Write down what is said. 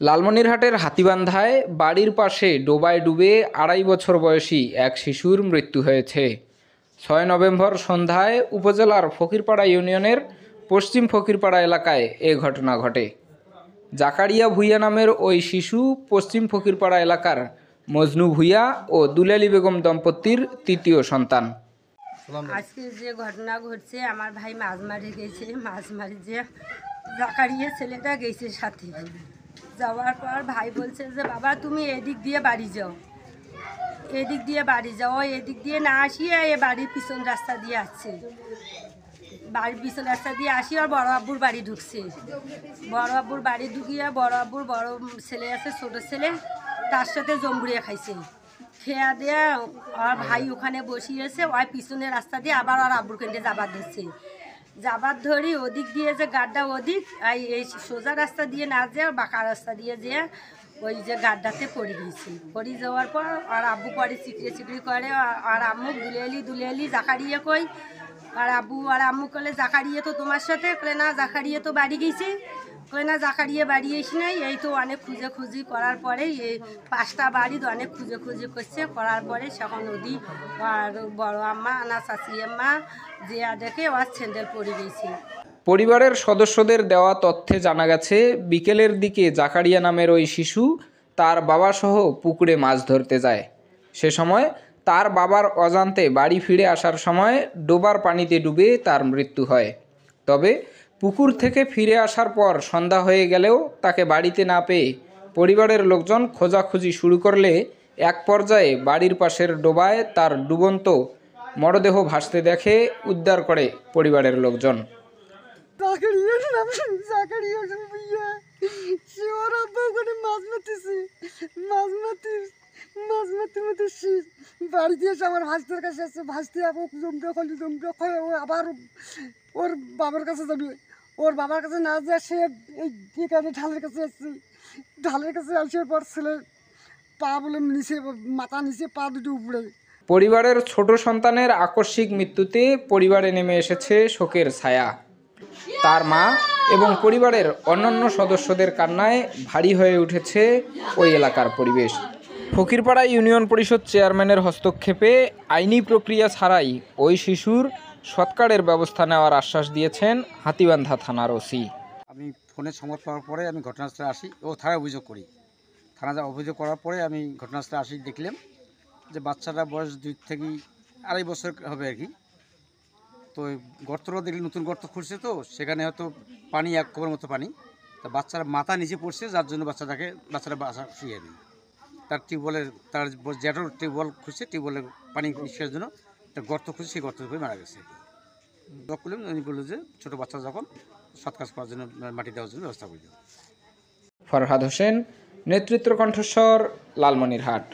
লালমনিরহাটের হাতীবান্ধায় বাড়ির পাশে ডোবায় ডুবে ২.৫ বছর বয়সী এক শিশুর মৃত্যু হয়েছে। ৬ নভেম্বর সন্ধ্যায় উপজেলার ফকিরপাড়া ইউনিয়নের পশ্চিম ফকিরপাড়া এলাকায় এ ঘটনা ঘটে। জাকারিয়া ভূঁইয়া নামের ওই শিশু পশ্চিম ফকিরপাড়া এলাকার মজনু ভূঁইয়া ও দুলালী বেগম দম্পতির তৃতীয় সন্তান। আজকে যে ঘটনা ঘটছে, আমার ভাই মাছ মারি গেছে, মাছ মারি যে জাকারিয়া ছেলেটা গেছে সাথে। যাওয়ার পর ভাই বলছে যে বাবা তুমি এদিক দিয়ে বাড়ি যাও, এদিক দিয়ে বাড়ি যাও, এদিক দিয়ে না আসিয়ে এ বাড়ির পিছন রাস্তা দিয়ে আসছে। বাড়ির পিছন রাস্তা দিয়ে আসি আর বড় আব্বুর বাড়ি ঢুকছে। বড় আব্বুর বাড়ি ঢুকিয়ে বড় আব্বুর বড় ছেলে আছে, ছোটো ছেলে, তার সাথে জম্বুরিয়া খাইছে। খেয়া দেয়া আর ভাই ওখানে বসিয়েছে, ওই পিছনের রাস্তা দিয়ে আবার আর আব্বুর কেন্দ্রে যাবার ধরছে। যাবার ধরি ওদিক দিয়ে যে গাড্ডা ওদিক, এই সোজা রাস্তা দিয়ে না যেয়ে বাঁকা রাস্তা দিয়ে যেয়ে ওই যে গাড্ডাতে পড়ে গিয়েছে। পড়ে যাওয়ার পর আর আব্বু পরে চিকড়ি করে, আর আম্মু দুলেলি জাকারিয়া কই, আর আব্বু আর আম্মু কলে জাকারিয়া তো তোমার সাথে, কলে না জাকারিয়া তো বাড়ি গেছে, কলে না জাকারিয়া বাড়ি এসে নাই। এই তো অনেক খুঁজে করার পরে এই 5টা বাড়ি অনেক খুঁজে করছে, করার পরে সেখন নদী আর বড় আম্মা না চাচি আম্মা যে দেখে ওর ছেন্ডেল পড়ে গেছে। পরিবারের সদস্যদের দেওয়া তথ্যে জানা গেছে, বিকেলের দিকে জাকারিয়া নামের ওই শিশু তার বাবাসহ পুকুরে মাছ ধরতে যায়। সে সময় তার বাবার অজান্তে বাড়ি ফিরে আসার সময় ডোবার পানিতে ডুবে তার মৃত্যু হয়। তবে পুকুর থেকে ফিরে আসার পর সন্ধ্যা হয়ে গেলেও তাকে বাড়িতে না পেয়ে পরিবারের লোকজন খোঁজাখুঁজি শুরু করলে এক পর্যায়ে বাড়ির পাশের ডোবায় তার ডুবন্ত মরদেহ ভাসতে দেখে উদ্ধার করে পরিবারের লোকজন। বাড়িতে এসে আমার ভাস্তের কাছে এসে ভাসতে যাবো, জমটা খয়ে ও আবার ওর বাবার কাছে যাবে। ওর বাবার কাছে না যায়, সে এই এখানে ঢালের কাছে এসছে। ঢালের কাছে আসার পর ছেলে পা বলে নিচে, মাথা নিচে, পা দুটো উপরে। পরিবারের ছোট সন্তানের আকস্মিক মৃত্যুতে পরিবারে নেমে এসেছে শোকের ছায়া। তার মা এবং পরিবারের অন্যান্য সদস্যদের কান্নায় ভারী হয়ে উঠেছে ওই এলাকার পরিবেশ। ফকিরপাড়া ইউনিয়ন পরিষদ চেয়ারম্যানের হস্তক্ষেপে আইনি প্রক্রিয়া ছাড়াই ওই শিশুর সৎকারের ব্যবস্থা নেওয়ার আশ্বাস দিয়েছেন হাতীবান্ধা থানার ওসি। আমি ফোনে সংবাদ পাওয়ার পরে আমি ঘটনাস্থলে আসি ও থানায় অভিযোগ করি। থানায় অভিযোগ করার পরে আমি ঘটনাস্থলে আসি, দেখলাম যে বাচ্চাটা বয়স 2 থেকে 2.5 বছর হবে আর কি। তো গর্তটা দেখলে নতুন গর্ত খুঁড়ছে, তো সেখানে হয়তো পানি এক কোপের মতো পানি, তা বাচ্চার মাথা নিচে পড়ছে, যার জন্য বাচ্চাটা বাসা শুয়ে দিই। তার জ্যাটোর টিউবওয়েল খুঁজছে, টিউবওয়েলের পানি নিষ্কাশনের জন্য একটা গর্ত খুঁজছে, সেই গর্ত করে মারা গেছে। করলেন উনি বললো যে ছোটো বাচ্চা যখন সৎকাজ করার জন্য মাটি দেওয়ার জন্য ব্যবস্থা করে দেব। ফরহাদ হোসেন, নেতৃত্ব কণ্ঠস্বর, লালমনিরহাট।